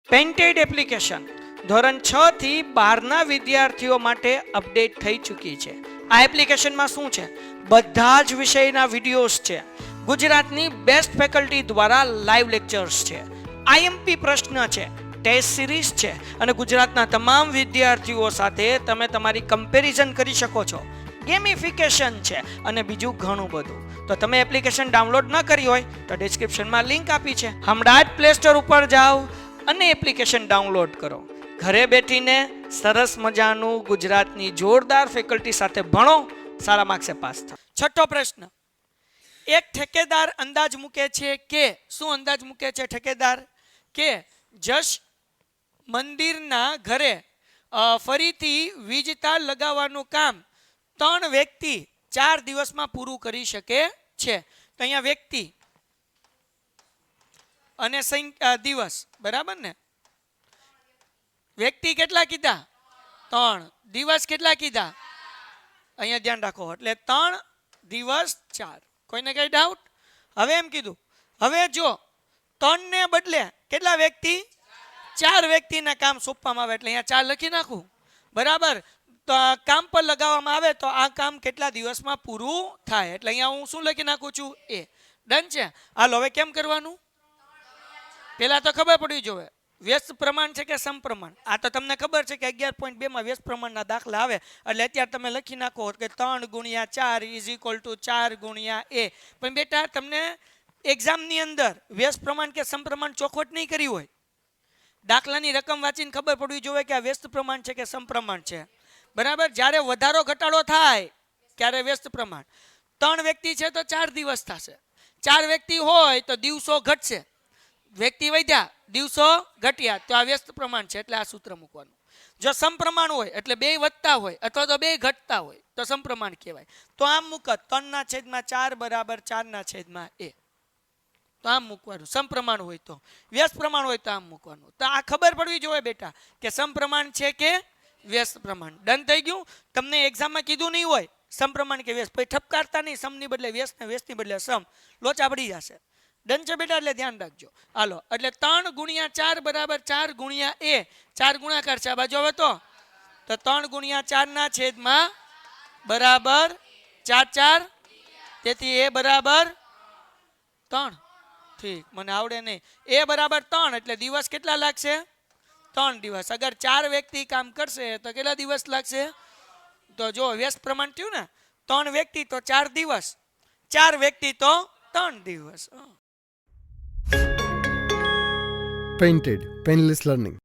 Painted application ધોરણ 6 થી 12ના વિદ્યાર્થીઓ માટે અપડેટ થઈ ચૂકી છે. આ એપ્લિકેશનમાં શું છે? બધા જ વિષયના વિડીયોઝ છે. ગુજરાતની બેસ્ટ ફેકલ્ટી દ્વારા લાઈવ લેક્ચર્સ છે. આઈએમપી પ્રશ્ન છે, ટેસ્ટ સિરીઝ છે અને ગુજરાતના તમામ વિદ્યાર્થીઓ સાથે તમે તમારી કમ્પેરિઝન કરી શકો છો. ગેમિફિકેશન છે અને બીજું ઘણું બધું. તો તમે એપ્લિકેશન ડાઉનલોડ ન કરી હોય તો ડિસ્ક્રિપ્શનમાં લિંક આપી છે. હમણાં જ પ્લે સ્ટોર ઉપર જાઓ અને એપ્લિકેશન ડાઉનલોડ કરો. ઘરે બેઠીને સરસ મજાનું ગુજરાતની જોરદાર ફેકલ્ટી સાથે ભણો, સારા માર્ક્સે પાસ થાઓ. છઠ્ઠો પ્રશ્ન, એક ઠેકેદાર અંદાજ મૂકે છે કે, શું અંદાજ મૂકે છે ઠેકેદાર? કે જશ મંદિરના ઘરે ફરીથી વીજ તાર લગાવવાનું કામ 3 વ્યક્તિ 4 દિવસમાં પૂરું કરી શકે છે. તો અહીંયા વ્યક્તિ અને દિવસ, બરાબર ને? વ્યક્તિ કેટલા કીધા? 3. દિવસ કેટલા કીધા? અહીંયા ધ્યાન રાખો, એટલે 3 દિવસ 4. કોઈને કઈ ડાઉટ? હવે એમ કીધું, હવે જો 3 ને બદલે કેટલા વ્યક્તિ? 4 વ્યક્તિના કામ સોંપવામાં આવે, એટલે અહીંયા 4 લખી નાખું, બરાબર? તો કામ પર લગાવવામાં આવે તો આ કામ કેટલા દિવસમાં પૂરું થાય, એટલે અહીંયા હું શું લખી નાખું છું? એ. ડન છે. હાલો, હવે કેમ કરવાનું? પેલા તો ખબર પડવી જોઈએ વ્યસ્ત પ્રમાણ છે કે સમપ્રમાણ. આ તો તમને ખબર છે કે 11.2 માં વ્યસ્ત પ્રમાણના દાખલા આવે, એટલે અત્યારે તમે લખી નાખો કે 3 ગુણ્યા 4 ઇઝ ઇક્વલ ટુ 4 ગુણ્યા એ. પણ બેટા, તમને એક્ઝામની અંદર વ્યસ્ત પ્રમાણ કે સમપ્રમાણ ચોખવટ નહીં કરી હોય, દાખલાની રકમ વાંચીને ખબર પડવી જોઈએ કે આ વ્યસ્ત પ્રમાણ છે કે સમપ્રમાણ છે, બરાબર? જ્યારે વધારો ઘટાડો થાય ત્યારે વ્યસ્ત પ્રમાણ. 3 વ્યક્તિ છે તો 4 દિવસ થશે. 4 વ્યક્તિ હોય તો દિવસો ઘટશે. વ્યક્તિ વધ્યા, દિવસો ઘટ્યા, તો આ વ્યસ્ત પ્રમાણ છે, એટલે આ સૂત્ર મૂકવાનું. જો સમપ્રમાણ હોય એટલે 2 વધતા હોય અથવા તો 2 ઘટતા હોય તો સમપ્રમાણ કહેવાય. તો આમ મૂકત 3/4 બરાબર 4/a. તો આમ મૂકવાનું. સમપ્રમાણ હોય તો, વ્યસ્ત પ્રમાણ હોય તો આમ મૂકવાનું. તો આ ખબર પડવી જોઈએ બેટા કે સમપ્રમાણ છે કે વ્યસ્ત પ્રમાણ. ડન થઈ ગયું? તમને એક્ઝામમાં કીધું નહીં હોય સમપ્રમાણ કે વ્યસ્ત, પછી ઠપકારતા નહીં સમની બદલે વ્યસ્ત ને વ્યસ્તની બદલે સમ, લોચા પડી જશે. ડન છે બેટા? એટલે ધ્યાન રાખજો. હાલો, એટલે 3 ગુણ્યા 4 બરાબર 4 ગુણ્યા એ. 4 ગુણાકાર છે આ બાજુ. હવે તો 3 ગુણ્યા 4 ના છેદમાં બરાબર 4 4, તેથી એ બરાબર 3. ઠીક, મને આવડે નહીં. એ બરાબર 3 એટલે દિવસ કેટલા લાગશે? 3 દિવસ. અગર 4 વ્યક્તિ કામ કરશે તો કેટલા દિવસ લાગશે? તો જો વ્યસ્ત પ્રમાણ થયું ને, 3 વ્યક્તિ તો 4 દિવસ, 4 વ્યક્તિ તો 3 દિવસ. Painted, Painless Learning.